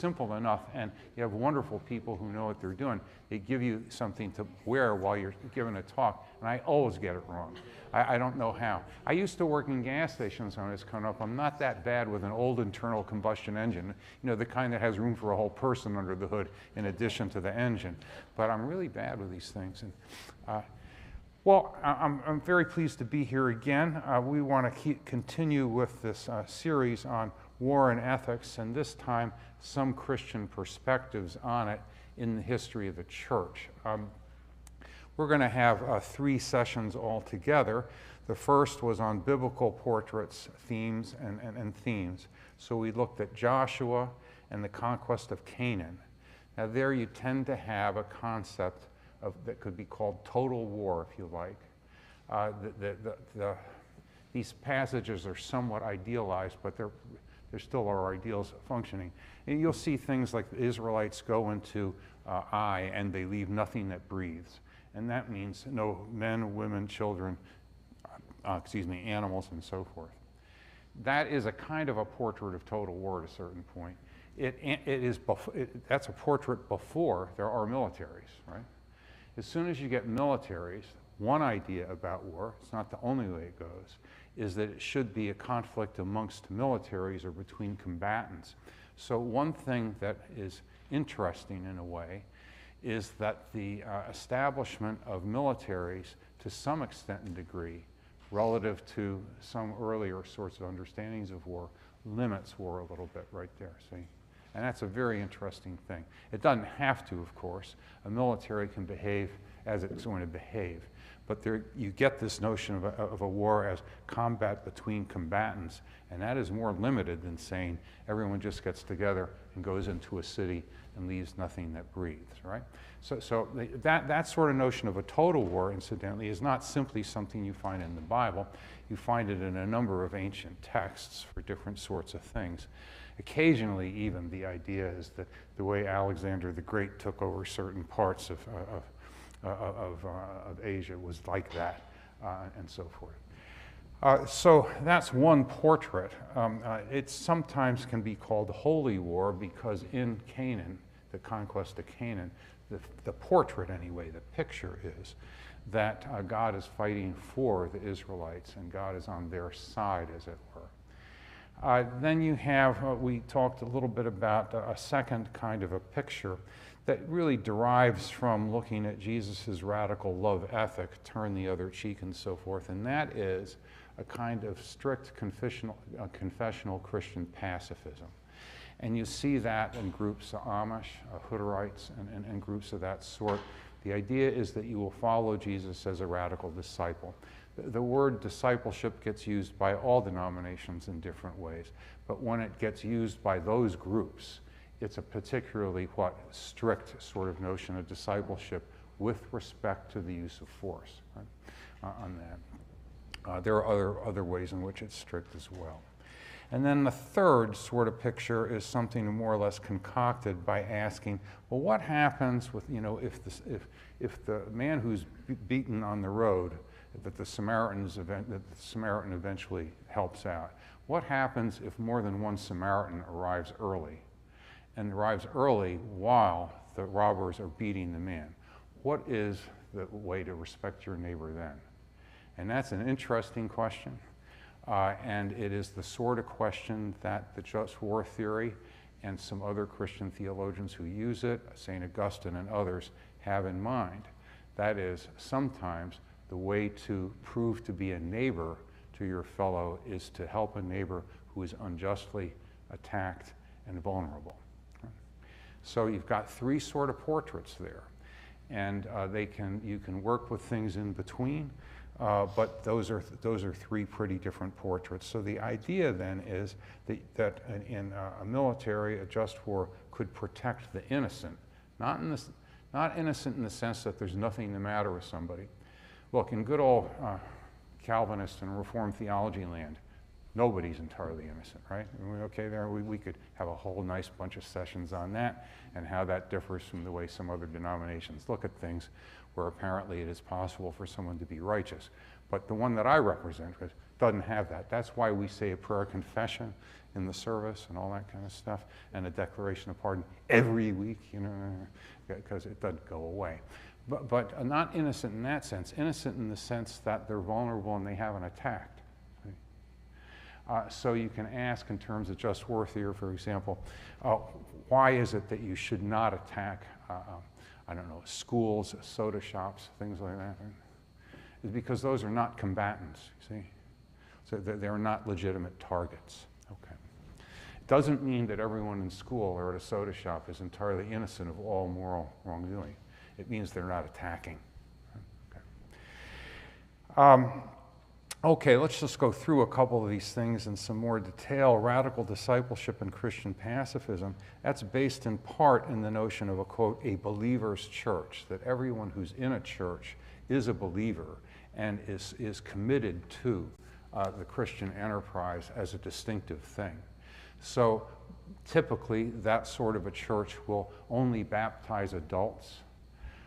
simple enough, and you have wonderful people who know what they're doing. They give you something to wear while you're giving a talk, and I always get it wrong. I don't know how. I used to work in gas stations when I was coming up. I'm not that bad with an old internal combustion engine, you know, the kind that has room for a whole person under the hood in addition to the engine. But I'm really bad with these things. And, well, I'm very pleased to be here again. We want to continue with this series on war and ethics, and this time some Christian perspectives on it in the history of the church. We're going to have 3 sessions altogether. The first was on biblical portraits, themes, and themes. So we looked at Joshua and the conquest of Canaan. Now there you tend to have a concept that could be called total war, if you like. These passages are somewhat idealized, but there still are ideals functioning. And you'll see things like the Israelites go into Ai and they leave nothing that breathes. And that means no men, women, children, animals, and so forth. That is a kind of a portrait of total war at a certain point. That's a portrait before there are militaries, right? As soon as you get militaries, one idea about war, it's not the only way it goes, is that it should be a conflict amongst militaries or between combatants. So one thing that is interesting in a way is that the establishment of militaries to some extent and degree relative to some earlier sorts of understandings of war limits war a little bit right there, see? And that's a very interesting thing. It doesn't have to, of course. A military can behave as it's going to behave. But there, you get this notion of a war as combat between combatants, and that is more limited than saying everyone just gets together and goes into a city and leaves nothing that breathes, right? So that sort of notion of a total war, incidentally, is not simply something you find in the Bible. You find it in a number of ancient texts for different sorts of things. Occasionally, even, the idea is that the way Alexander the Great took over certain parts of Asia was like that, and so forth. So that's one portrait. It sometimes can be called holy war because in Canaan, the conquest of Canaan, the portrait anyway, the picture is that God is fighting for the Israelites and God is on their side, as it were. Then you have, we talked a little bit about a second kind of a picture that really derives from looking at Jesus' radical love ethic, turn the other cheek and so forth, and that is a kind of strict confessional Christian pacifism. And you see that in groups of Amish, Hutterites, and groups of that sort. The idea is that you will follow Jesus as a radical disciple. The word discipleship gets used by all denominations in different ways, but when it gets used by those groups, it's a particularly strict sort of notion of discipleship with respect to the use of force, right, on that. There are other ways in which it's strict as well. And then the third sort of picture is something more or less concocted by asking, well, what happens with, you know, if the man who's beaten on the road, that the Samaritan eventually helps out, what happens if more than one Samaritan arrives early, and arrives early while the robbers are beating the man? What is the way to respect your neighbor then? And that's an interesting question. And it is the sort of question that the just war theory and some other Christian theologians who use it, St. Augustine and others, have in mind. That is, sometimes the way to prove to be a neighbor to your fellow is to help a neighbor who is unjustly attacked and vulnerable. So you've got 3 sort of portraits there. And you can work with things in between. But those are 3 pretty different portraits. So the idea then is that in a military, a just war could protect the innocent, not innocent in the sense that there's nothing the matter with somebody. Look, in good old Calvinist and Reformed theology land, nobody's entirely innocent, right? Are we okay there? We could have a whole nice bunch of sessions on that and how that differs from the way some other denominations look at things, where apparently it is possible for someone to be righteous. But the one that I represent is doesn't have that. That's why we say a prayer of confession in the service and all that kind of stuff, and a declaration of pardon every week, you know, because it doesn't go away. But not innocent in that sense, innocent in the sense that they're vulnerable and they haven't attacked. So you can ask in terms of just worth here, for example, why is it that you should not attack, I don't know, schools, soda shops, things like that? It's because those are not combatants, you see? So they're not legitimate targets. Okay. It doesn't mean that everyone in school or at a soda shop is entirely innocent of all moral wrongdoing. It means they're not attacking. Okay. Okay, let's just go through a couple of these things in some more detail. Radical discipleship and Christian pacifism, that's based in part in the notion of a, quote, a believer's church, that everyone who's in a church is a believer and is committed to the Christian enterprise as a distinctive thing. So typically that sort of a church will only baptize adults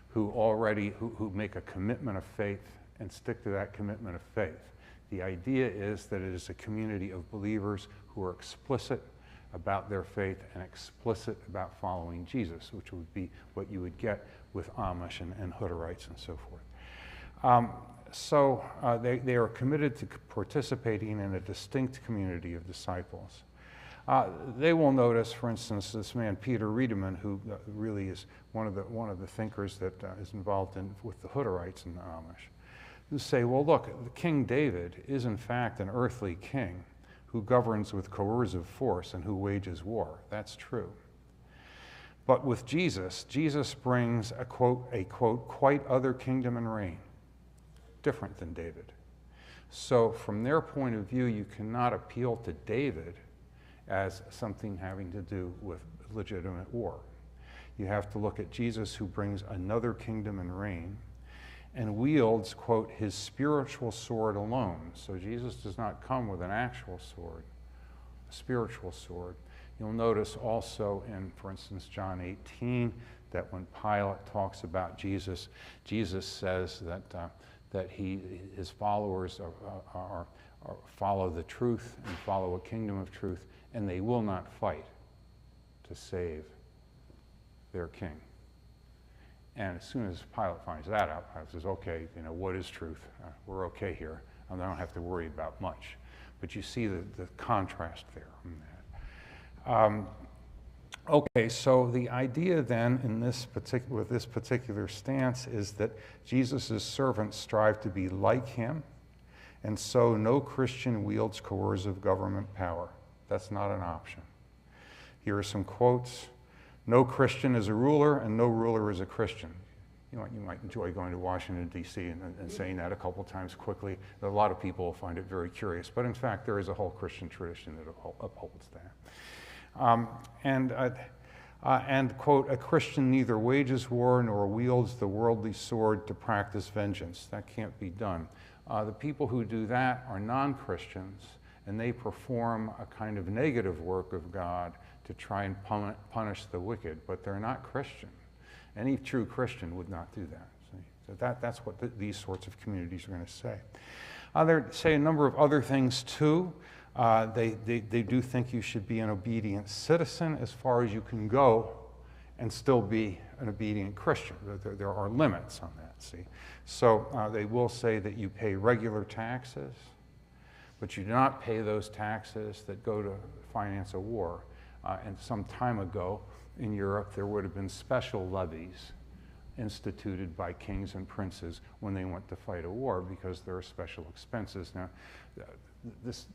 who make a commitment of faith and stick to that commitment of faith. The idea is that it is a community of believers who are explicit about their faith and explicit about following Jesus, which would be what you would get with Amish and Hutterites and so forth. They are committed to participating in a distinct community of disciples. They will notice, for instance, this man Peter Riedemann, who really is one of the thinkers that is involved with the Hutterites and the Amish, who say, well, look, King David is in fact an earthly king who governs with coercive force and who wages war. That's true. But with Jesus, Jesus brings a quote, quite other kingdom and reign, different than David. So from their point of view, you cannot appeal to David as something having to do with legitimate war. You have to look at Jesus, who brings another kingdom and reign and wields, quote, his spiritual sword alone. So Jesus does not come with an actual sword, a spiritual sword. You'll notice also in, for instance, John 18, that when Pilate talks about Jesus, Jesus says that his followers follow the truth and follow a kingdom of truth, and they will not fight to save their king. And as soon as Pilate finds that out, Pilate says, okay, you know, what is truth? We're okay here. I don't have to worry about much. But you see the contrast there in that. Okay, so the idea then in with this particular stance is that Jesus' servants strive to be like him, and so no Christian wields coercive government power. That's not an option. Here are some quotes. No Christian is a ruler, and no ruler is a Christian. You might enjoy going to Washington, D.C. and saying that a couple times quickly. A lot of people will find it very curious, but in fact, there is a whole Christian tradition that upholds that. And quote, a Christian neither wages war nor wields the worldly sword to practice vengeance. That can't be done. The people who do that are non-Christians, and they perform a kind of negative work of God to try and punish the wicked, but they're not Christian. Any true Christian would not do that. See? So that's what these sorts of communities are going to say. They say a number of other things too. They do think you should be an obedient citizen as far as you can go and still be an obedient Christian. There are limits on that, see. So they will say that you pay regular taxes, but you do not pay those taxes that go to finance a war. And some time ago in Europe, there would have been special levies instituted by kings and princes when they went to fight a war because there are special expenses. Now, this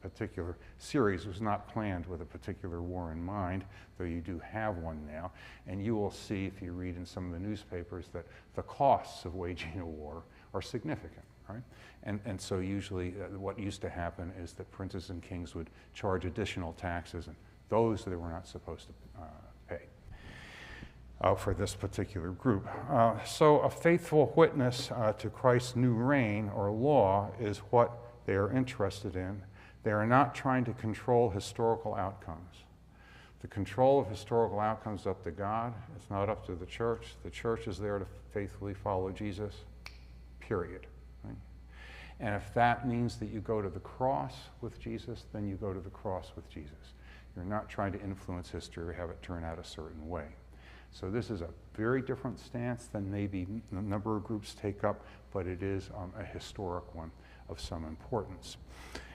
particular series was not planned with a particular war in mind, though you do have one now. And you will see, if you read in some of the newspapers, that the costs of waging a war are significant. Right? And so usually what used to happen is that princes and kings would charge additional taxes, and those they were not supposed to pay for this particular group. So a faithful witness to Christ's new reign or law is what they are interested in. They are not trying to control historical outcomes. The control of historical outcomes is up to God. It's not up to the church. The church is there to faithfully follow Jesus, period. And if that means that you go to the cross with Jesus, then you go to the cross with Jesus. You're not trying to influence history or have it turn out a certain way. So this is a very different stance than maybe a number of groups take up, but it is a historic one of some importance.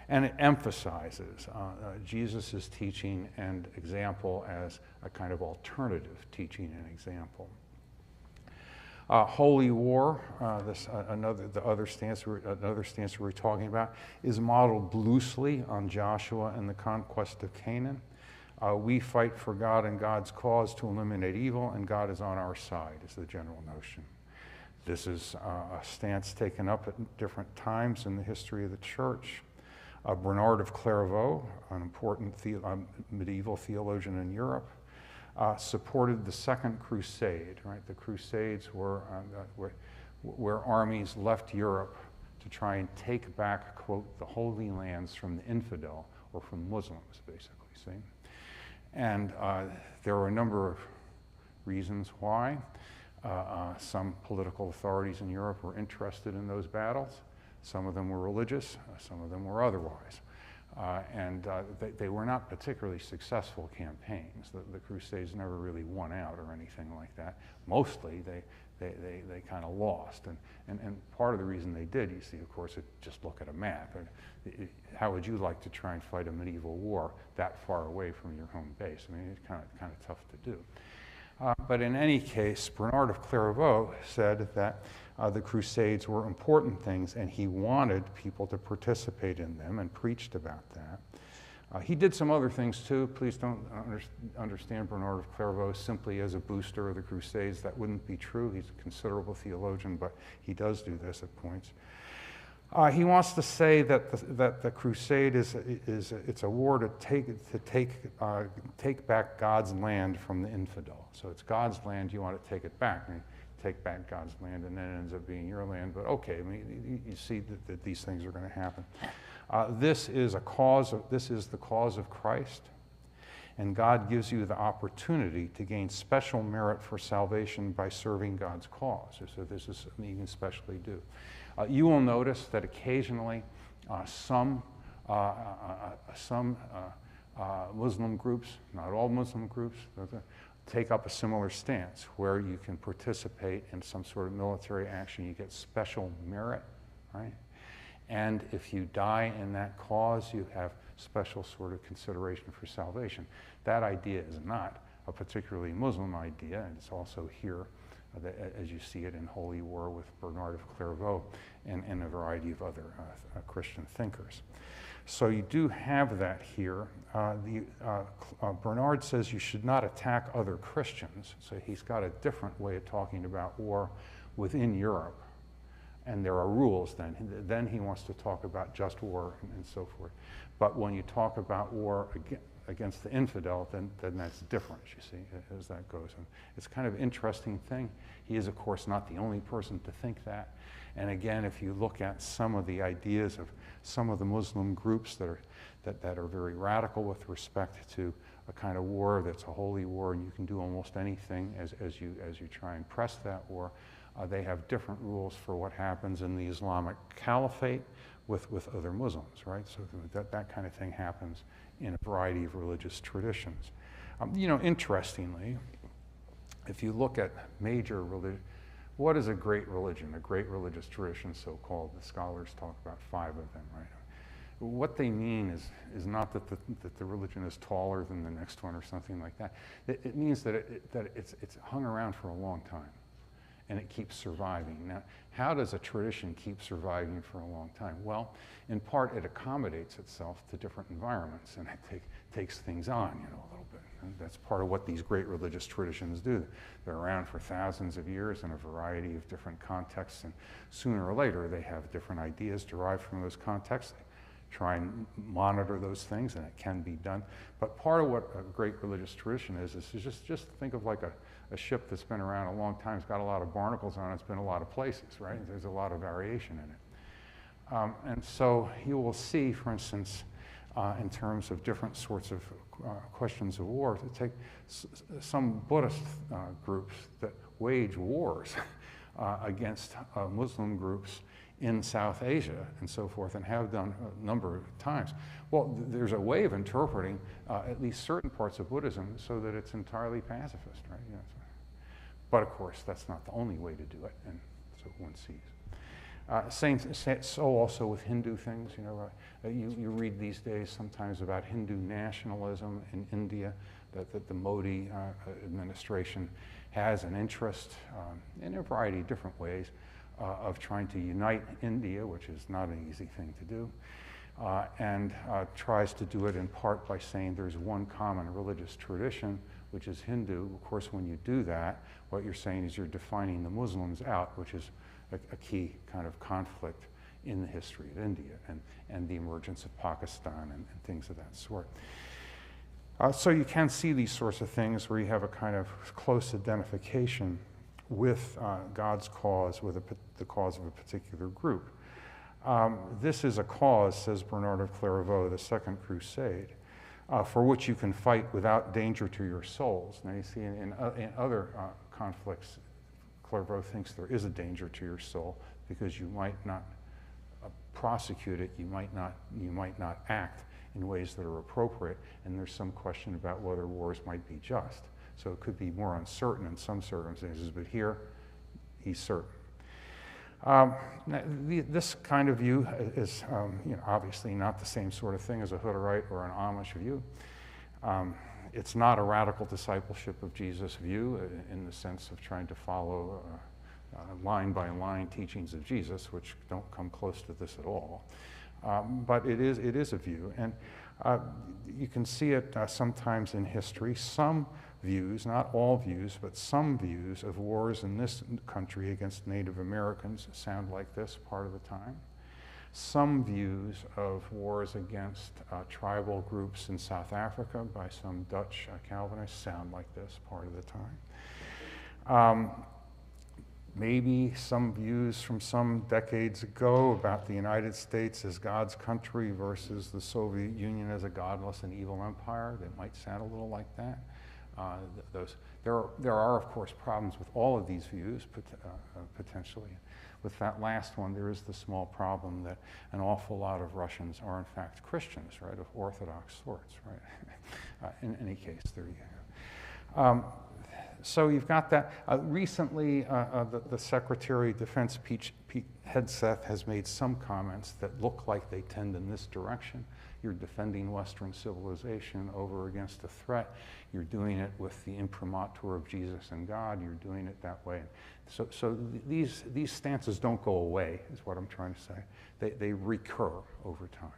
And it emphasizes Jesus' teaching and example as a kind of alternative teaching and example. Holy war, another stance we're talking about, is modeled loosely on Joshua and the conquest of Canaan. We fight for God and God's cause to eliminate evil, and God is on our side, is the general notion. This is a stance taken up at different times in the history of the church. Bernard of Clairvaux, an important medieval theologian in Europe, supported the Second Crusade. Right, the Crusades were where armies left Europe to try and take back, quote, the Holy Lands from the infidel or from Muslims, basically. See, and there were a number of reasons why. Some political authorities in Europe were interested in those battles. Some of them were religious, some of them were otherwise. They were not particularly successful campaigns. The Crusades never really won out or anything like that. Mostly they kind of lost. And part of the reason they did, you see, of course, just look at a map. How would you like to try and fight a medieval war that far away from your home base? I mean, it's kind of tough to do. But in any case, Bernard of Clairvaux said that the Crusades were important things, and he wanted people to participate in them and preached about that. He did some other things too. Please don't understand Bernard of Clairvaux simply as a booster of the Crusades. That wouldn't be true. He's a considerable theologian, but he does do this at points. He wants to say that the crusade it's a war to take back God's land from the infidel. So it's God's land, you want to take it back. And take back God's land, and then it ends up being your land. But okay, I mean, you see that these things are going to happen. This is the cause of Christ, and God gives you the opportunity to gain special merit for salvation by serving God's cause. So this is something you can specially do. You will notice that occasionally some Muslim groups, not all Muslim groups, take up a similar stance where you can participate in some sort of military action. You get special merit, right? And if you die in that cause, you have special sort of consideration for salvation. That idea is not a particularly Muslim idea, and it's also here as you see it in Holy War with Bernard of Clairvaux and a variety of other Christian thinkers. So you do have that here. Bernard says you should not attack other Christians. So he's got a different way of talking about war within Europe. And there are rules then. Then he wants to talk about just war and so forth. But when you talk about war against the infidel, then that's different, you see, as that goes. And it's kind of an interesting thing. He is, of course, not the only person to think that. And again, if you look at some of the ideas of some of the Muslim groups that are very radical with respect to a kind of war that's a holy war, and you can do almost anything as you try and press that war, they have different rules for what happens in the Islamic Caliphate with other Muslims, right? So that kind of thing happens in a variety of religious traditions. Interestingly, if you look at major religion, what is a great religion, a great religious tradition, so-called? The scholars talk about 5 of them, right? What they mean is not that the religion is taller than the next one or something like that. It means that it's hung around for a long time, and it keeps surviving. Now, how does a tradition keep surviving for a long time? Well, in part, it accommodates itself to different environments, and it takes things on, a little bit. And that's part of what these great religious traditions do. They're around for thousands of years in a variety of different contexts, and sooner or later, they have different ideas derived from those contexts. They try and monitor those things, and it can be done. But part of what a great religious tradition is just think of like a ship that's been around a long time. It's got a lot of barnacles on it. It's been a lot of places, right? There's a lot of variation in it. And so you will see, for instance, in terms of different sorts of questions of war, to take some Buddhist groups that wage wars against Muslim groups in South Asia and so forth, and have done a number of times. Well, there's a way of interpreting at least certain parts of Buddhism so that it's entirely pacifist, right? You know, but of course, that's not the only way to do it, and so one sees. So also with Hindu things, you know, you read these days sometimes about Hindu nationalism in India, that the Modi administration has an interest in a variety of different ways of trying to unite India, which is not an easy thing to do, and tries to do it in part by saying there's one common religious tradition, which is Hindu. Of course, when you do that, what you're saying is you're defining the Muslims out, which is a key kind of conflict in the history of India and the emergence of Pakistan and things of that sort. So you can see these sorts of things where you have a kind of close identification with God's cause, with the cause of a particular group. This is a cause, says Bernard of Clairvaux, the Second Crusade, for which you can fight without danger to your souls. Now you see in other conflicts, Clairvaux thinks there is a danger to your soul because you might not prosecute it, you might not act in ways that are appropriate, and there's some question about whether wars might be just. So it could be more uncertain in some circumstances, but here, he's certain. This kind of view is obviously not the same sort of thing as a Hutterite or an Amish view. It's not a radical discipleship of Jesus view in the sense of trying to follow line by line teachings of Jesus, which don't come close to this at all. But it is a view, and you can see it sometimes in history. Some views, not all views, but some views of wars in this country against Native Americans sound like this part of the time. Some views of wars against tribal groups in South Africa by some Dutch Calvinists sound like this part of the time. Maybe some views from some decades ago about the United States as God's country versus the Soviet Union as a godless and evil empire, that might sound a little like that. There are, of course, problems with all of these views, potentially. With that last one, there is the small problem that an awful lot of Russians are, in fact, Christians, right, of Orthodox sorts, right? In any case, there you go. So you've got that. Recently, the Secretary of Defense, Pete Hegseth, has made some comments that look like they tend in this direction. You're defending Western civilization over against a threat. You're doing it with the imprimatur of Jesus and God. You're doing it that way. So these stances don't go away, is what I'm trying to say. They recur over time.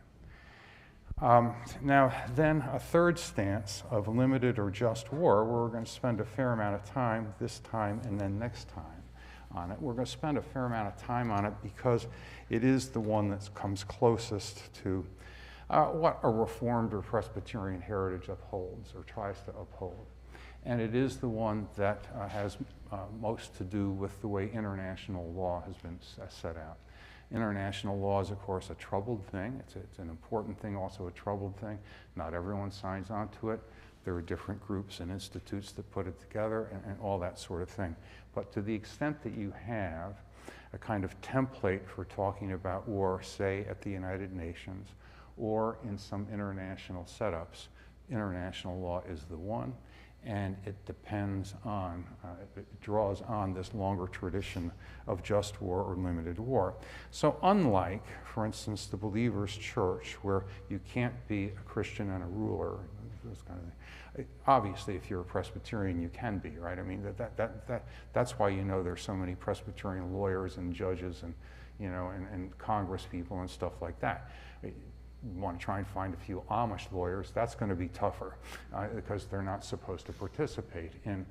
Now, then a third stance of limited or just war, where we're going to spend a fair amount of time this time and then next time on it. We're going to spend a fair amount of time on it because it is the one that comes closest to what a Reformed or Presbyterian heritage upholds or tries to uphold. And it is the one that has most to do with the way international law has been set out. International law is, of course, a troubled thing. It's an important thing, also a troubled thing. Not everyone signs on to it. There are different groups and institutes that put it together and all that sort of thing. But to the extent that you have a kind of template for talking about war, say at the United Nations, or in some international setups, international law is the one, and it depends on, it draws on this longer tradition of just war or limited war. So unlike, for instance, the Believers' Church, where you can't be a Christian and a ruler, this kind of thing. Obviously, if you're a Presbyterian, you can be, right? I mean, that's why you know there's so many Presbyterian lawyers and judges and, and Congress people and stuff like that. You want to try and find a few Amish lawyers, that's going to be tougher because they're not supposed to participate in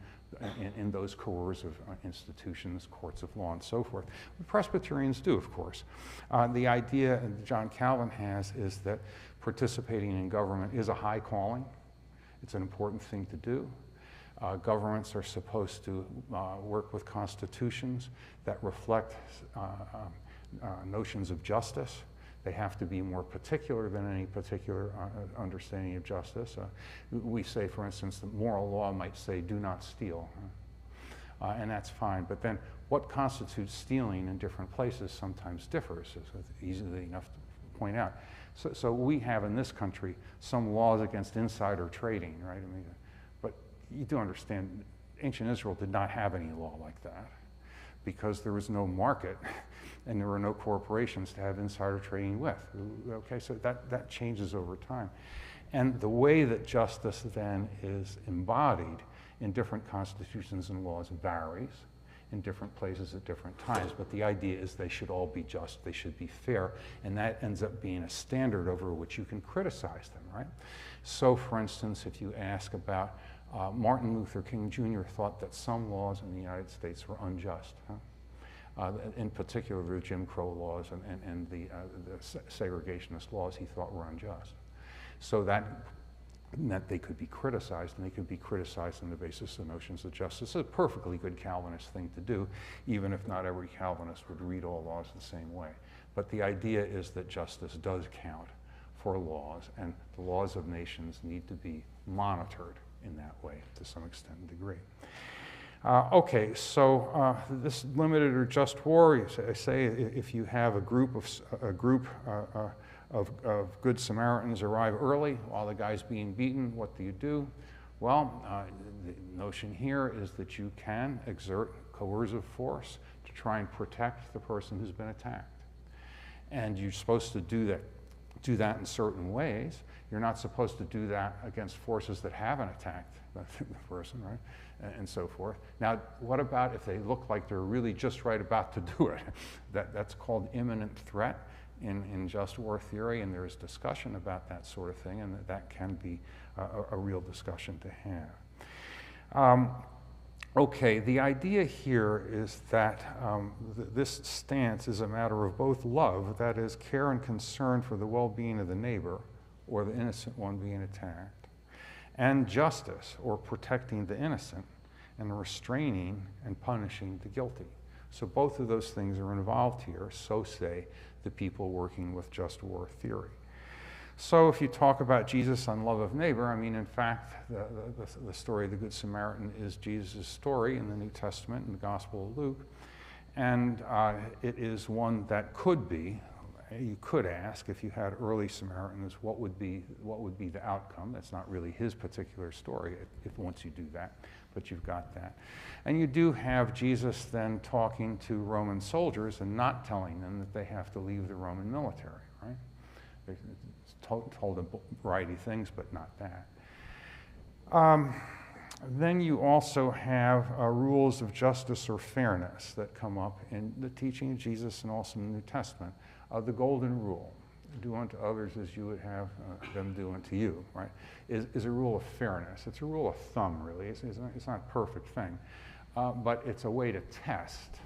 those coercive institutions, courts of law, and so forth. But Presbyterians do, of course. The idea that John Calvin has is that participating in government is a high calling. It's an important thing to do. Governments are supposed to work with constitutions that reflect notions of justice. They have to be more particular than any particular understanding of justice. We say, for instance, that moral law might say, do not steal. and that's fine. But then what constitutes stealing in different places sometimes differs, as easily enough to point out. So we have in this country some laws against insider trading, right? I mean, but you do understand, ancient Israel did not have any law like that because there was no market and there were no corporations to have insider trading with. Okay, so that changes over time. And the way that justice then is embodied in different constitutions and laws varies in different places at different times, but the idea is they should all be just, they should be fair, and that ends up being a standard over which you can criticize them, right? So, for instance, if you ask about Martin Luther King Jr. thought that some laws in the United States were unjust, in particular the Jim Crow laws and the segregationist laws he thought were unjust. So that meant they could be criticized, and they could be criticized on the basis of notions of justice. It's a perfectly good Calvinist thing to do, even if not every Calvinist would read all laws the same way. But the idea is that justice does count for laws, and the laws of nations need to be monitored in that way to some extent and degree. Okay, so this limited or just war, I say if you have a group of Good Samaritans arrive early while the guy's being beaten, what do? Well, the notion here is that you can exert coercive force to try and protect the person who's been attacked. And you're supposed to do that in certain ways. You're not supposed to do that against forces that haven't attacked the person, right? And so forth. Now, what about if they look like they're really just right about to do it? That's called imminent threat in just war theory, and there's discussion about that sort of thing, and that can be a real discussion to have. Okay, the idea here is that this stance is a matter of both love, that is, care and concern for the well-being of the neighbor, or the innocent one being attacked, and justice, or protecting the innocent, and restraining and punishing the guilty. So both of those things are involved here, so say the people working with just war theory. So if you talk about Jesus on love of neighbor, I mean, in fact, the story of the Good Samaritan is Jesus' story in the New Testament, in the Gospel of Luke, and it is one that could be, you could ask, if you had early Samaritans, what would be the outcome? That's not really his particular story, if once you do that, but you've got that. And you do have Jesus then talking to Roman soldiers and not telling them that they have to leave the Roman military, right? They're told a variety of things, but not that. Then you also have rules of justice or fairness that come up in the teaching of Jesus and also in the New Testament. The golden rule, do unto others as you would have them do unto you, right, is a rule of fairness. It's a rule of thumb, really. It's not a perfect thing, but it's a way to test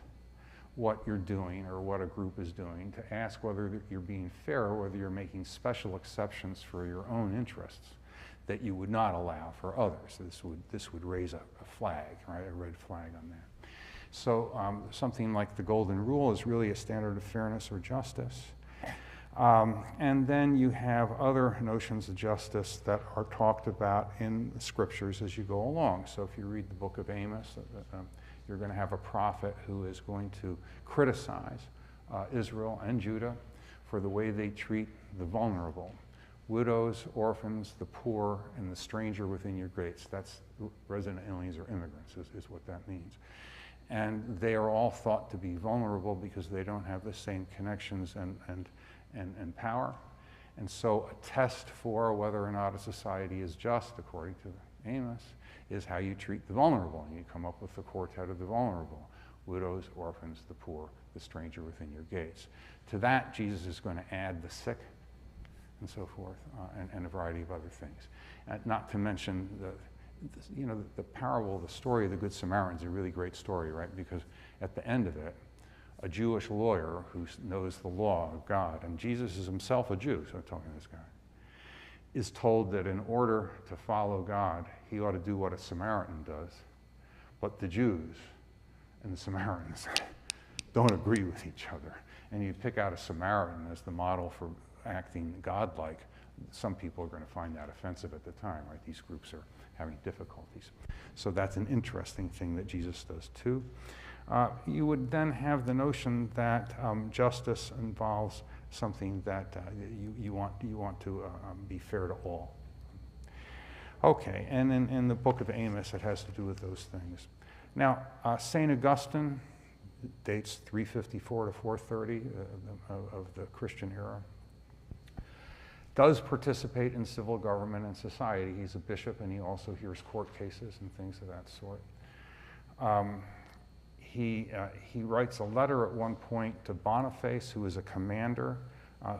what you're doing or what a group is doing, to ask whether you're being fair or whether you're making special exceptions for your own interests that you would not allow for others. This would raise a flag, right, a red flag on that. So something like the golden rule is really a standard of fairness or justice. And then you have other notions of justice that are talked about in the scriptures as you go along. So if you read the book of Amos, you're going to have a prophet who is going to criticize Israel and Judah for the way they treat the vulnerable. Widows, orphans, the poor, and the stranger within your gates. That's resident aliens or immigrants is what that means. And they are all thought to be vulnerable because they don't have the same connections and power. And so a test for whether or not a society is just, according to Amos, is how you treat the vulnerable. And you come up with the quartet of the vulnerable: widows, orphans, the poor, the stranger within your gates. To that, Jesus is going to add the sick and so forth, and a variety of other things. Not to mention the parable, the story of the Good Samaritan is a really great story, right? Because at the end of it, a Jewish lawyer who knows the law of God, and Jesus is himself a Jew, so I'm talking to this guy, is told that in order to follow God, he ought to do what a Samaritan does. But the Jews and the Samaritans don't agree with each other. And you pick out a Samaritan as the model for acting godlike. Some people are going to find that offensive at the time, right? These groups having difficulties. So that's an interesting thing that Jesus does too. You would then have the notion that justice involves something that you want to be fair to all. Okay, and in the book of Amos, it has to do with those things. Now, St. Augustine dates 354 to 430 of the Christian era. Does participate in civil government and society. He's a bishop, and he also hears court cases and things of that sort. He writes a letter at one point to Boniface, who is a commander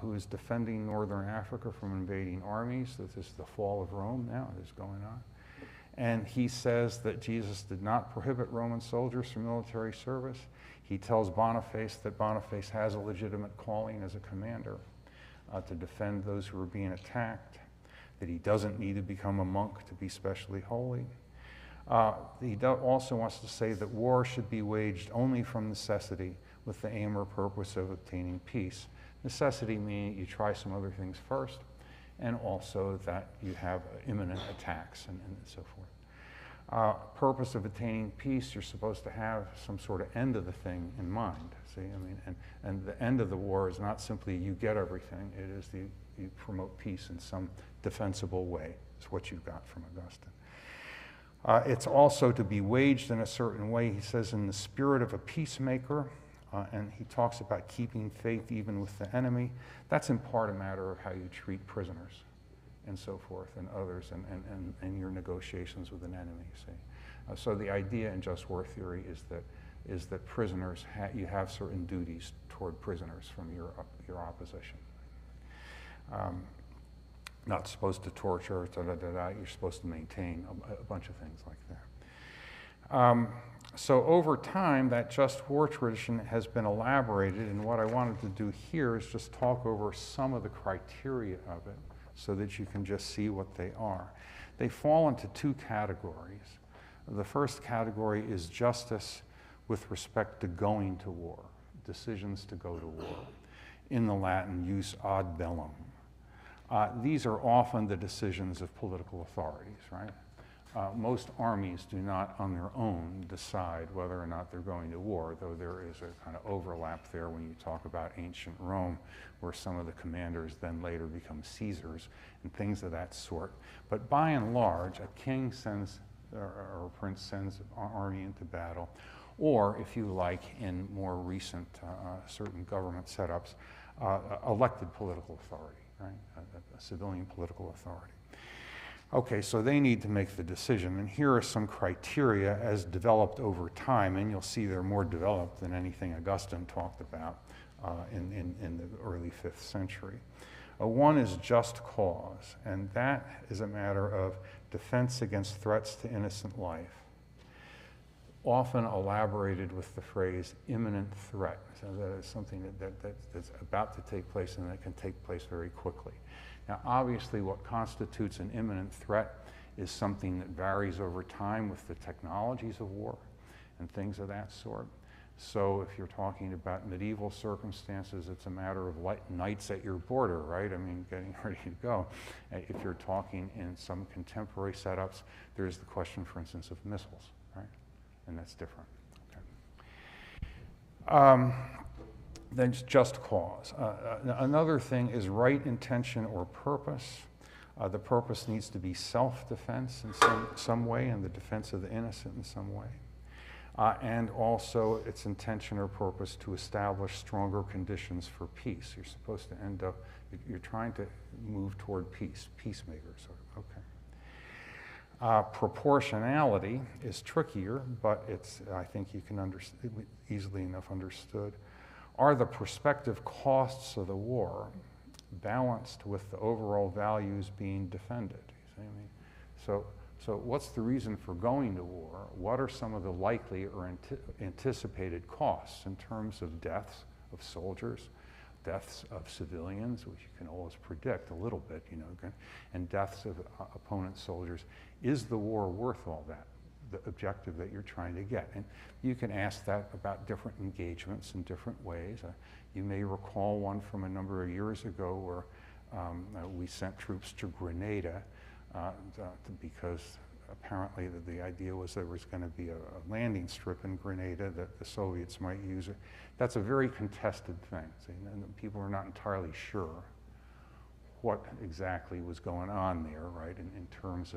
who is defending northern Africa from invading armies. This is the fall of Rome now that is going on. And he says that Jesus did not prohibit Roman soldiers from military service. He tells Boniface that Boniface has a legitimate calling as a commander to defend those who are being attacked, that he doesn't need to become a monk to be specially holy. He also wants to say that war should be waged only from necessity with the aim or purpose of obtaining peace. Necessity meaning you try some other things first, and also that you have imminent attacks and so forth. Purpose of attaining peace, you're supposed to have some sort of end of the thing in mind. See, I mean, and the end of the war is not simply you get everything, it is you promote peace in some defensible way. It's what you got from Augustine. It's also to be waged in a certain way, he says, in the spirit of a peacemaker, and he talks about keeping faith even with the enemy. That's in part a matter of how you treat prisoners and so forth, and others, and your negotiations with an enemy, see. So the idea in just war theory is that prisoners, you have certain duties toward prisoners from your opposition. Not supposed to torture, you're supposed to maintain a bunch of things like that. So over time, that just war tradition has been elaborated, and what I wanted to do here is just talk over some of the criteria of it so that you can just see what they are. They fall into two categories. The first category is justice with respect to going to war, decisions to go to war. In the Latin, jus ad bellum. These are often the decisions of political authorities, right? Most armies do not on their own decide whether or not they're going to war, though there is a kind of overlap there when you talk about ancient Rome, where some of the commanders then later become Caesars and things of that sort. But by and large, a king sends, or a prince sends an army into battle, or if you like, in more recent certain government setups, elected political authority, right? A civilian political authority. Okay, so they need to make the decision, and here are some criteria as developed over time, and you'll see they're more developed than anything Augustine talked about in the early 5th century. One is just cause, and that is a matter of defense against threats to innocent life, often elaborated with the phrase imminent threat. So that is something that's about to take place and that can take place very quickly. Now, obviously, what constitutes an imminent threat is something that varies over time with the technologies of war and things of that sort. So if you're talking about medieval circumstances, it's a matter of knights at your border, right? I mean, getting ready to go. If you're talking in some contemporary setups, there's the question, for instance, of missiles, right? And that's different. Okay. Then it's just cause. Another thing is right intention or purpose. The purpose needs to be self-defense in some way, and the defense of the innocent in some way. And also its intention or purpose to establish stronger conditions for peace. You're supposed to end up, you're trying to move toward peace, peacemaker sort of, okay. Proportionality is trickier, but it's, I think you can easily enough understood. Are the prospective costs of the war balanced with the overall values being defended? You see what I mean? So what's the reason for going to war? What are some of the likely or anticipated costs in terms of deaths of soldiers, deaths of civilians, which you can always predict a little bit, you know, and deaths of opponent soldiers? Is the war worth all that? The objective that you're trying to get. And you can ask that about different engagements in different ways. You may recall one from a number of years ago where we sent troops to Grenada because apparently the idea was there was going to be a landing strip in Grenada that the Soviets might use. That's a very contested thing. See, and people are not entirely sure what exactly was going on there, right, in terms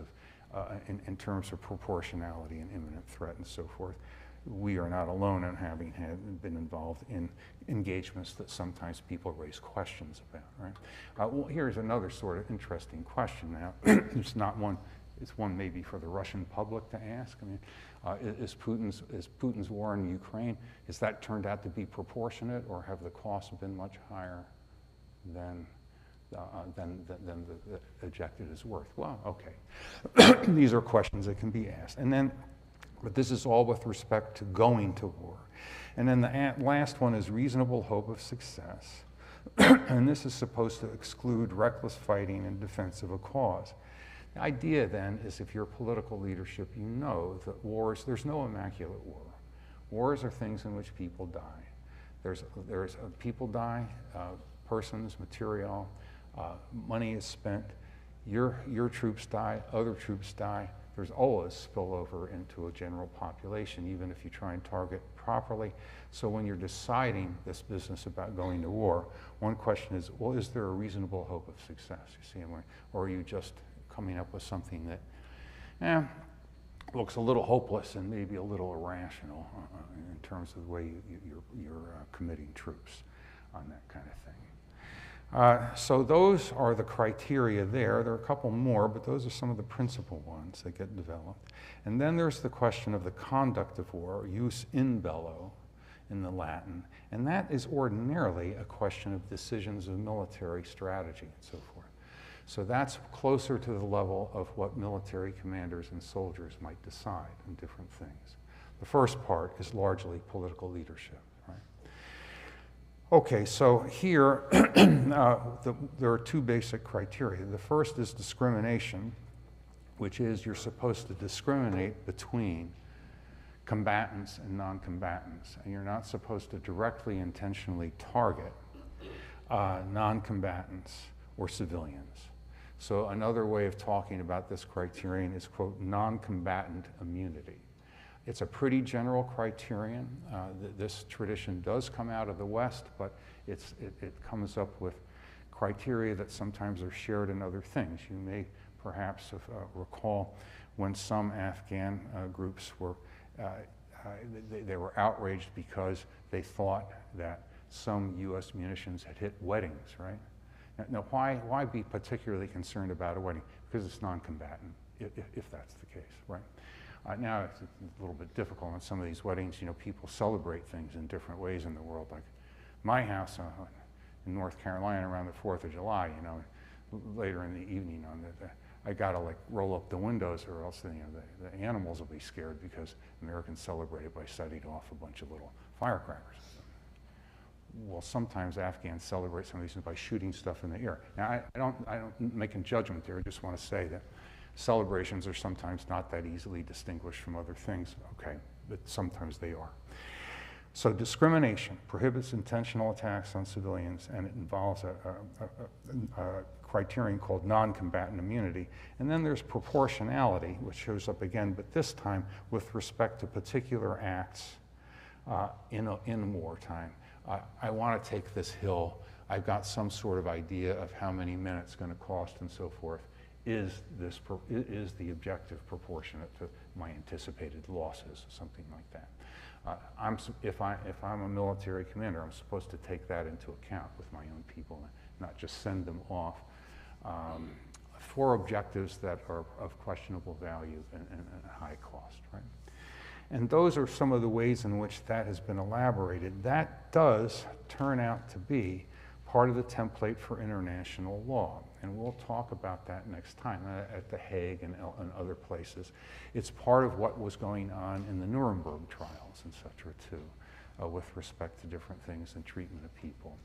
of proportionality and imminent threat and so forth. We are not alone in having been involved in engagements that sometimes people raise questions about, right? Well, here's another sort of interesting question now. It's not one, it's one maybe for the Russian public to ask. I mean, is Putin's war in Ukraine, has that turned out to be proportionate, or have the costs been much higher than the objective is worth? Well, okay. These are questions that can be asked. And then, but this is all with respect to going to war. And then the last one is reasonable hope of success. And this is supposed to exclude reckless fighting in defense of a cause. The idea then is, if you're political leadership, you know that wars, there's no immaculate war. Wars are things in which people die. People die, persons, material, money is spent, your troops die, other troops die. There's always spillover into a general population, even if you try and target properly. So when you're deciding this business about going to war, one question is, well, is there a reasonable hope of success? You see, or are you just coming up with something that looks a little hopeless and maybe a little irrational in terms of the way you're committing troops on that kind of thing. So those are the criteria there. There are a couple more, but those are some of the principal ones that get developed. And then there's the question of the conduct of war, jus in bello in the Latin, and that is ordinarily a question of decisions of military strategy and so forth. So that's closer to the level of what military commanders and soldiers might decide in different things. The first part is largely political leadership. Okay, so here there are two basic criteria. The first is discrimination, which is you're supposed to discriminate between combatants and non-combatants, and you're not supposed to directly, intentionally target non-combatants or civilians. So another way of talking about this criterion is, quote, non-combatant immunity. It's a pretty general criterion. This tradition does come out of the West, but it comes up with criteria that sometimes are shared in other things. You may perhaps recall when some Afghan groups were, they were outraged because they thought that some US munitions had hit weddings, right? Now why be particularly concerned about a wedding? Because it's non-combatant, if that's the case, right? Now it's a little bit difficult on some of these weddings. You know, people celebrate things in different ways in the world. Like my house in North Carolina around the 4th of July, you know, later in the evening I gotta like roll up the windows, or else the animals will be scared, because Americans celebrate it by setting off a bunch of little firecrackers. Well, sometimes Afghans celebrate some of these things by shooting stuff in the air. Now I don't make a judgment there. I just want to say that celebrations are sometimes not that easily distinguished from other things, okay, but sometimes they are. So discrimination prohibits intentional attacks on civilians, and it involves a criterion called non-combatant immunity. And then there's proportionality, which shows up again, but this time with respect to particular acts in wartime. I want to take this hill. I've got some sort of idea of how many men it's going to cost and so forth. Is the objective proportionate to my anticipated losses, something like that? If I'm a military commander, I'm supposed to take that into account with my own people, and not just send them off for objectives that are of questionable value and high cost, right? And those are some of the ways in which that has been elaborated. That does turn out to be part of the template for international law. And we'll talk about that next time at The Hague and other places. It's part of what was going on in the Nuremberg trials, et cetera, too, with respect to different things and treatment of people.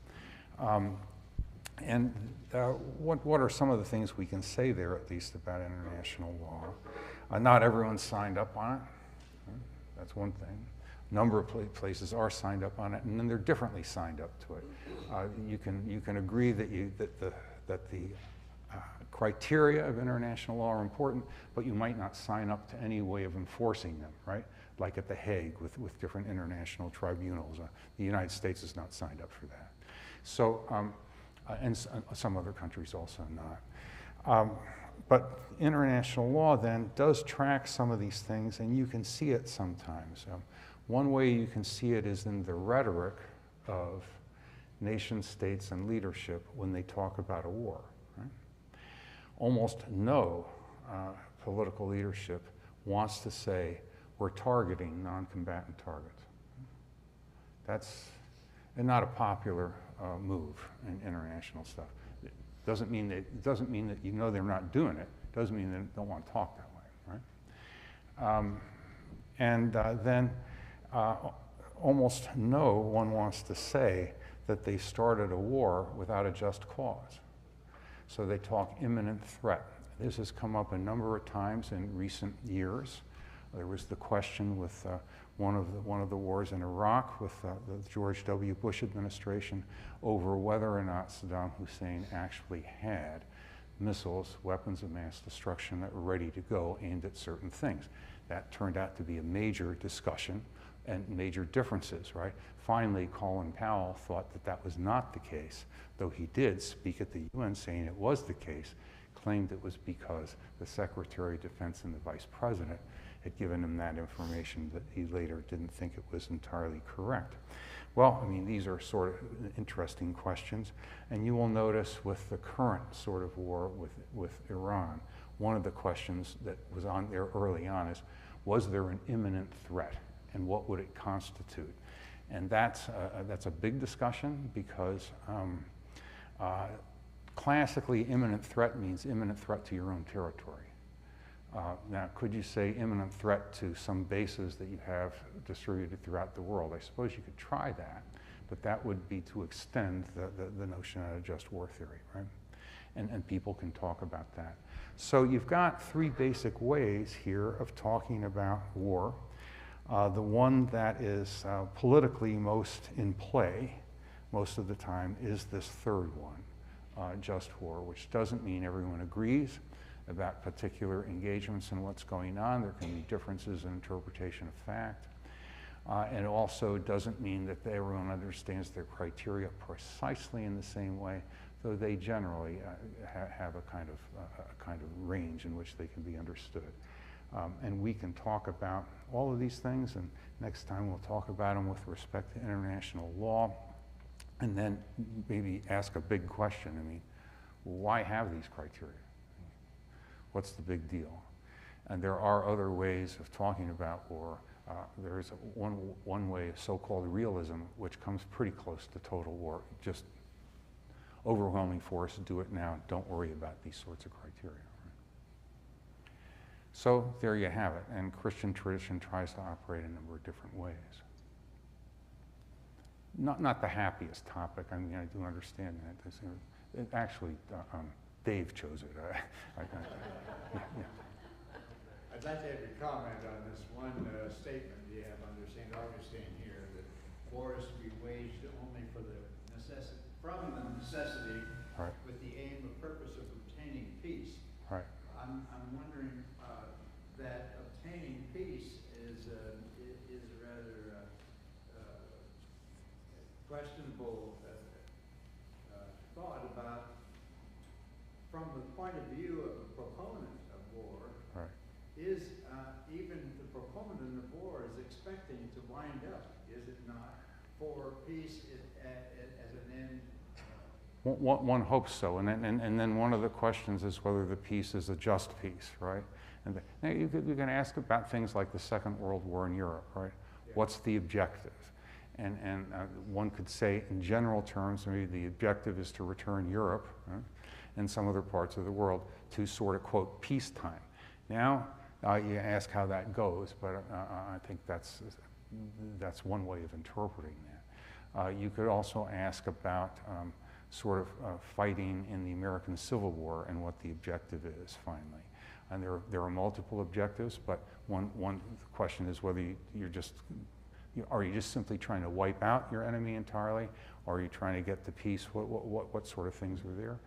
What are some of the things we can say there, at least, about international law? Not everyone signed up on it. That's one thing. A number of places are signed up on it, and then they're differently signed up to it. You can agree that the criteria of international law are important, but you might not sign up to any way of enforcing them, right? Like at The Hague with different international tribunals. The United States is not signed up for that. So, and some other countries also not. But international law then does track some of these things, and you can see it sometimes. One way you can see it is in the rhetoric of nation states and leadership when they talk about a war. Right? Almost no political leadership wants to say we're targeting non-combatant targets. That's not a popular move in international stuff. It doesn't mean that you know they're not doing it. It doesn't mean they don't want to talk that way, right? Then almost no one wants to say that they started a war without a just cause. So they talk imminent threat. This has come up a number of times in recent years. There was the question with one of the wars in Iraq with the George W. Bush administration over whether or not Saddam Hussein actually had missiles, weapons of mass destruction that were ready to go aimed at certain things. That turned out to be a major discussion and major differences, right? Finally, Colin Powell thought that that was not the case, though he did speak at the UN saying it was the case, claimed it was because the Secretary of Defense and the Vice President had given him that information that he later didn't think it was entirely correct. Well, I mean, these are sort of interesting questions, and you will notice with the current sort of war with Iran, one of the questions that was on there early on is, was there an imminent threat, and what would it constitute? And that's a big discussion because classically imminent threat means imminent threat to your own territory. Now, could you say imminent threat to some bases that you have distributed throughout the world? I suppose you could try that, but that would be to extend the notion of just war theory, right? And people can talk about that. So you've got three basic ways here of talking about war. The one that is politically most in play most of the time is this third one, just war, which doesn't mean everyone agrees about particular engagements and what's going on. There can be differences in interpretation of fact. And it also doesn't mean that everyone understands their criteria precisely in the same way, though they generally have a kind of range in which they can be understood. And we can talk about all of these things, and next time we'll talk about them with respect to international law, and then maybe ask a big question. I mean, why have these criteria? What's the big deal? And there are other ways of talking about war. There is one way, so-called realism, which comes pretty close to total war. Just overwhelming force, do it now, don't worry about these sorts of criteria. Right? So there you have it, and Christian tradition tries to operate a number of different ways. Not the happiest topic, I mean, I do understand that. Actually, Dave chose it. Yeah. I'd like to have your comment on this one statement you have under St. Augustine here, that war is to be waged only for the necessity, Right. with the aim or purpose of obtaining peace. Right. I'm wondering that obtaining peace is a rather questionable thought about, from the point of view of a proponent of war. Right. Is even the proponent of war is expecting to wind up, is it not, for peace as an end? One hopes so, and then one of the questions is whether the peace is a just peace, right? And now you can ask about things like the Second World War in Europe, right? Yeah. What's the objective? And one could say, in general terms, maybe the objective is to return Europe, right, and some other parts of the world to sort of, quote, peacetime. Now, you ask how that goes, but I think that's one way of interpreting that. You could also ask about sort of fighting in the American Civil War and what the objective is, finally. And there are multiple objectives, but one question is whether are you just simply trying to wipe out your enemy entirely, or are you trying to get to peace? What sort of things are there?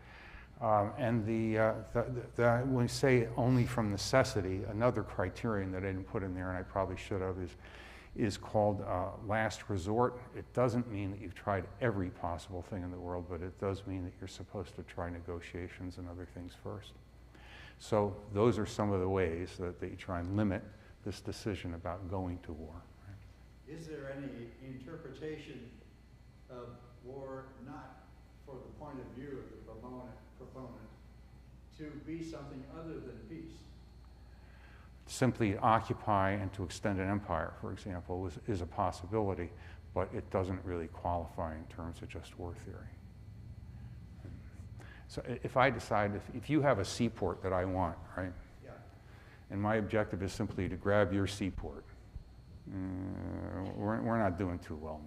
And when we say only from necessity, another criterion that I didn't put in there, and I probably should have, is called last resort. It doesn't mean that you've tried every possible thing in the world, but it does mean that you're supposed to try negotiations and other things first. So those are some of the ways that you try and limit this decision about going to war. Right? Is there any interpretation of war not for the point of view of the proponent to be something other than peace? Simply occupy and to extend an empire, for example, is a possibility, but it doesn't really qualify in terms of just war theory. So if I decide, if you have a seaport that I want, right? Yeah. And my objective is simply to grab your seaport, we're not doing too well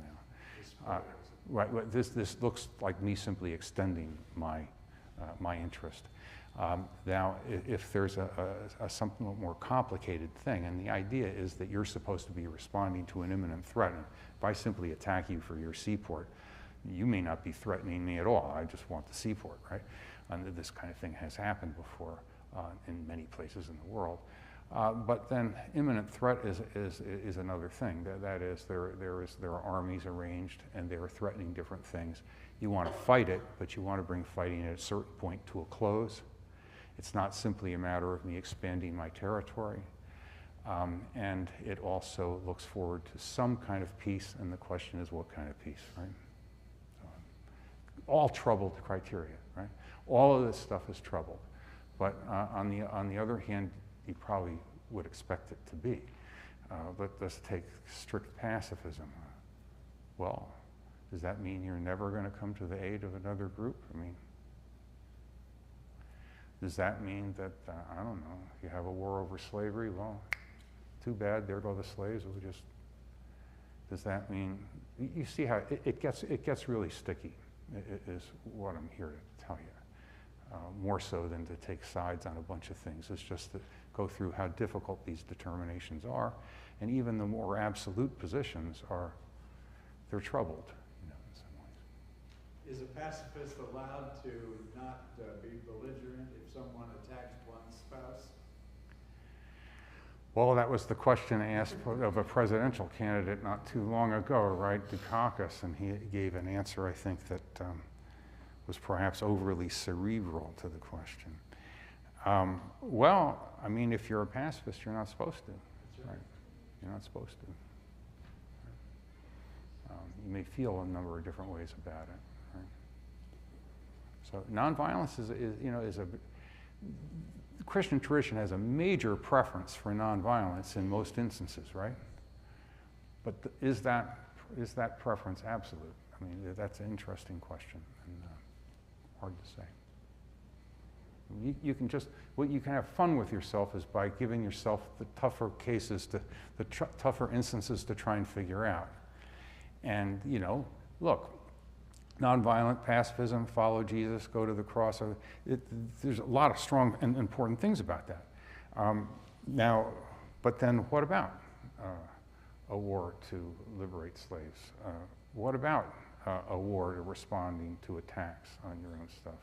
now. Right, this looks like me simply extending my interest. Now, if there's a something more complicated thing, and the idea is that you're supposed to be responding to an imminent threat, and if I simply attack you for your seaport, you may not be threatening me at all. I just want the seaport, right? And this kind of thing has happened before in many places in the world. But then imminent threat is another thing. That is, there are armies arranged, and they are threatening different things. You want to fight it, but you want to bring fighting at a certain point to a close. It's not simply a matter of me expanding my territory. And it also looks forward to some kind of peace, and the question is what kind of peace, right? All troubled criteria, right? All of this stuff is troubled. But on the other hand, you probably would expect it to be. Let's take strict pacifism. Well, does that mean you're never going to come to the aid of another group? I mean, does that mean that, I don't know, if you have a war over slavery, well, too bad, there go the slaves, we'll just, does that mean, you see how it gets really sticky, is what I'm here to tell you. More so than to take sides on a bunch of things. It's just to go through how difficult these determinations are, and even the more absolute positions they're troubled, you know, in some ways. Is a pacifist allowed to not be belligerent if someone attacks one's spouse? Well, that was the question asked of a presidential candidate not too long ago, right, Dukakis, and he gave an answer, I think, that was perhaps overly cerebral to the question. Well, I mean, if you're a pacifist, you're not supposed to. That's right. You're not supposed to. You may feel a number of different ways about it. Right? So nonviolence is a the Christian tradition has a major preference for nonviolence in most instances, right? But is that preference absolute? I mean, that's an interesting question and hard to say. You can have fun with yourself is by giving yourself the tougher cases, tougher instances to try and figure out. And, you know, look, nonviolent pacifism, follow Jesus, go to the cross. There's a lot of strong and important things about that. Now, but then what about a war to liberate slaves? What about a war to responding to attacks on your own stuff?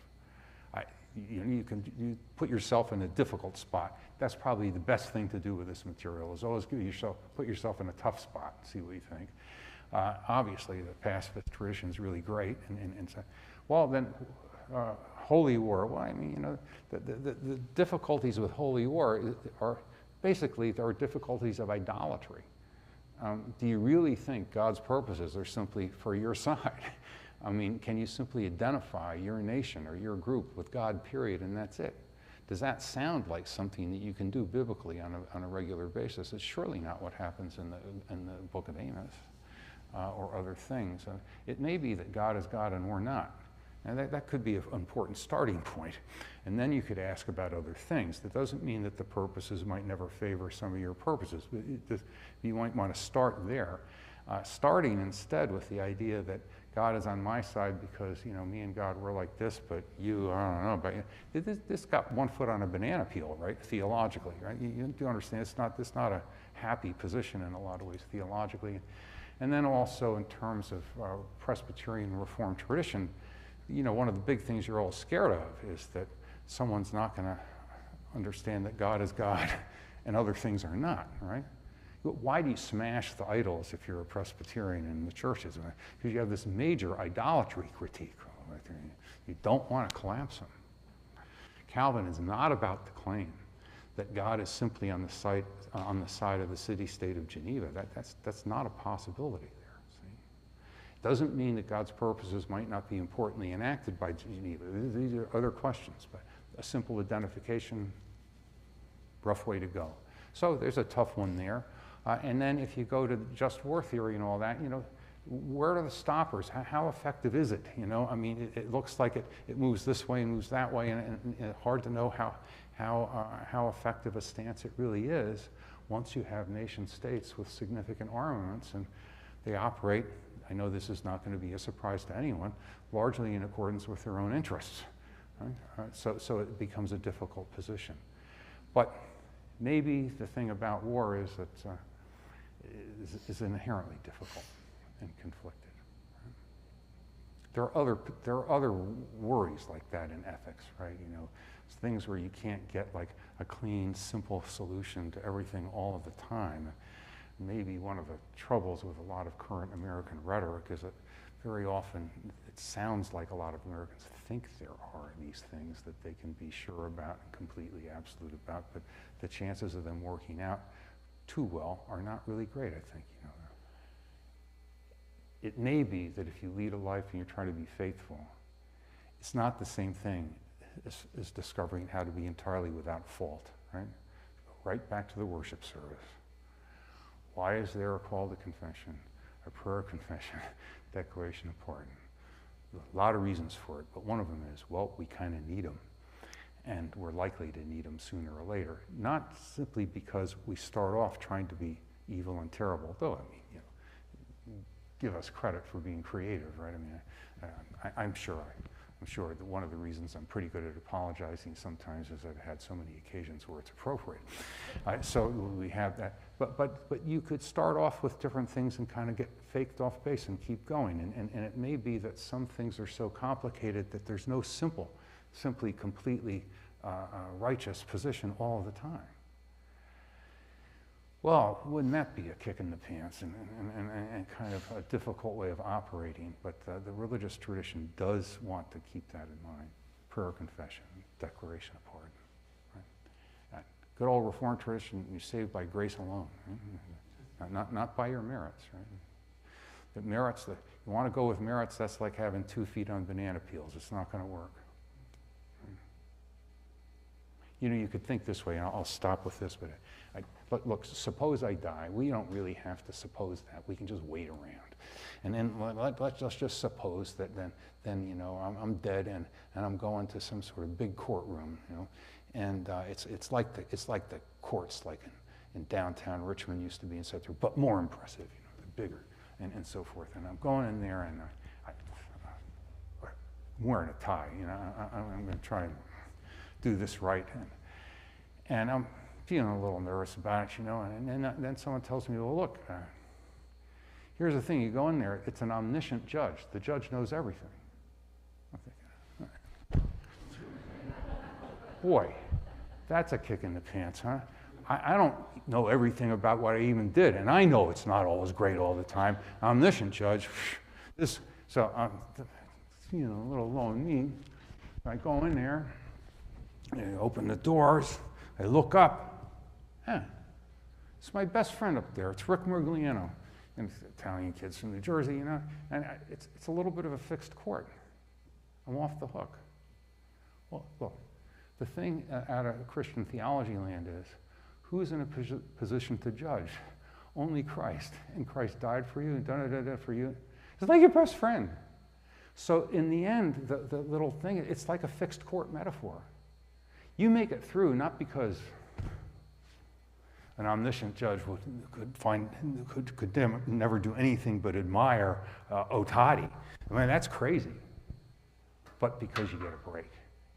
You put yourself in a difficult spot. That's probably the best thing to do with this material, is always put yourself in a tough spot, see what you think. Obviously, the pacifist tradition is really great, and so, well, then holy war. Well, I mean, you know, the difficulties with holy war are basically there are difficulties of idolatry. Do you really think God's purposes are simply for your side? I mean, can you simply identify your nation or your group with God, period, and that's it? Does that sound like something that you can do biblically on a regular basis? It's surely not what happens in the book of Amos or other things. It may be that God is God and we're not. And that could be an important starting point. And then you could ask about other things. That doesn't mean that the purposes might never favor some of your purposes. You might want to start there. Starting instead with the idea that God is on my side because, you know, me and God, we're like this, but you, I don't know, but this got one foot on a banana peel, right, theologically, right? You do understand it's not a happy position in a lot of ways theologically. And then also in terms of Presbyterian Reformed tradition, one of the big things you're all scared of is that someone's not going to understand that God is God and other things are not, right? Why do you smash the idols if you're a Presbyterian in the churches? Because you have this major idolatry critique. You don't want to collapse them. Calvin is not about the claim that God is simply on the side of the city-state of Geneva. That's not a possibility there. See? Doesn't mean that God's purposes might not be importantly enacted by Geneva. These are other questions, but a simple identification, rough way to go. So there's a tough one there. And then if you go to just war theory and all that, where are the stoppers? How effective is it? I mean, it looks like it moves this way and moves that way, and it's hard to know how effective a stance it really is once you have nation states with significant armaments and they operate, I know this is not going to be a surprise to anyone, largely in accordance with their own interests. Right? So it becomes a difficult position. But maybe the thing about war is that is inherently difficult and conflicted. Right? There are other worries like that in ethics, right? It's things where you can't get like a clean, simple solution to everything all of the time. Maybe one of the troubles with a lot of current American rhetoric is that very often it sounds like a lot of Americans think there are these things that they can be sure about and completely absolute about, but the chances of them working out too well are not really great, I think. It may be that if you lead a life and you're trying to be faithful, it's not the same thing as discovering how to be entirely without fault, right? Go right back to the worship service. Why is there a call to confession, a prayer of confession, declaration of pardon? A lot of reasons for it, but one of them is, well, we kind of need them, and we're likely to need them sooner or later. Not simply because we start off trying to be evil and terrible, though, give us credit for being creative, right? I mean, I'm sure that one of the reasons I'm pretty good at apologizing sometimes is I've had so many occasions where it's appropriate. So we have that. But you could start off with different things and kind of get faked off base and keep going. And it may be that some things are so complicated that there's no simply completely righteous position all the time. Well, wouldn't that be a kick in the pants and kind of a difficult way of operating? But the religious tradition does want to keep that in mind. Prayer, confession, declaration of pardon. Right? Good old Reformed tradition, you're saved by grace alone. Right? Not by your merits. Right? The merits, you want to go with merits, that's like having 2 feet on banana peels. It's not going to work. You could think this way, and I'll stop with this, but look, suppose I die. We don't really have to suppose that. We can just wait around. And then let's just suppose that then I'm dead and I'm going to some sort of big courtroom, and it's like the courts like in downtown Richmond used to be in South, but more impressive, they're bigger and so forth. And I'm going in there and I'm wearing a tie, I'm going to try and do this right, and I'm feeling a little nervous about it, and then someone tells me, well, look, here's the thing, you go in there, it's an omniscient judge. The judge knows everything. I'm thinking, all right. Boy, that's a kick in the pants, huh? I don't know everything about what I even did, and I know it's not always great all the time. Omniscient judge, so I'm a little low and mean. I go in there, I open the doors, I look up, it's my best friend up there, it's Rick Murgliano, and Italian kids from New Jersey, and it's a little bit of a fixed court. I'm off the hook. Well, look, the thing out of Christian theology land is, who's in a position to judge? Only Christ, and Christ died for you, and for you. It's like your best friend. So in the end, the little thing, it's like a fixed court metaphor. You make it through not because an omniscient judge could never do anything but admire Ottati. I mean, that's crazy. But because you get a break.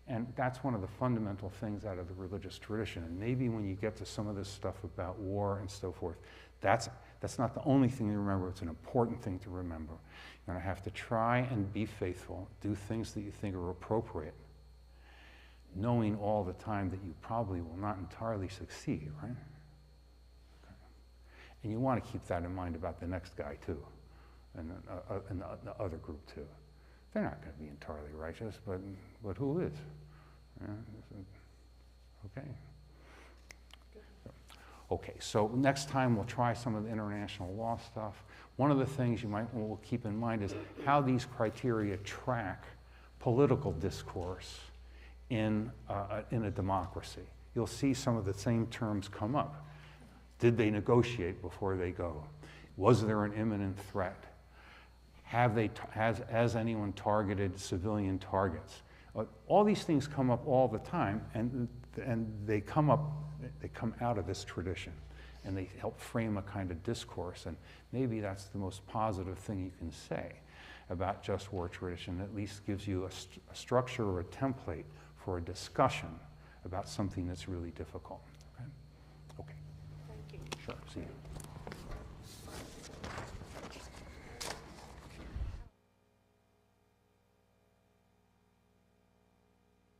And that's one of the fundamental things out of the religious tradition. And maybe when you get to some of this stuff about war and so forth, that's That's not the only thing to remember. It's an important thing to remember. You're going to have to try and be faithful, do things that you think are appropriate, knowing all the time that you probably will not entirely succeed, right? Okay. And you want to keep that in mind about the next guy, too, and the other group, too. They're not going to be entirely righteous, but who is? Yeah, okay. Okay, so next time we'll try some of the international law stuff. One of the things you might want to keep in mind is how these criteria track political discourse in a democracy. You'll see some of the same terms come up. Did they negotiate before they go? Was there an imminent threat? Has anyone targeted civilian targets? All these things come up all the time, and they come out of this tradition, and they help frame a kind of discourse, and maybe that's the most positive thing you can say about just war tradition. At least gives you a structure or a template for a discussion about something that's really difficult. Okay? Okay. Thank you. Sure, see you.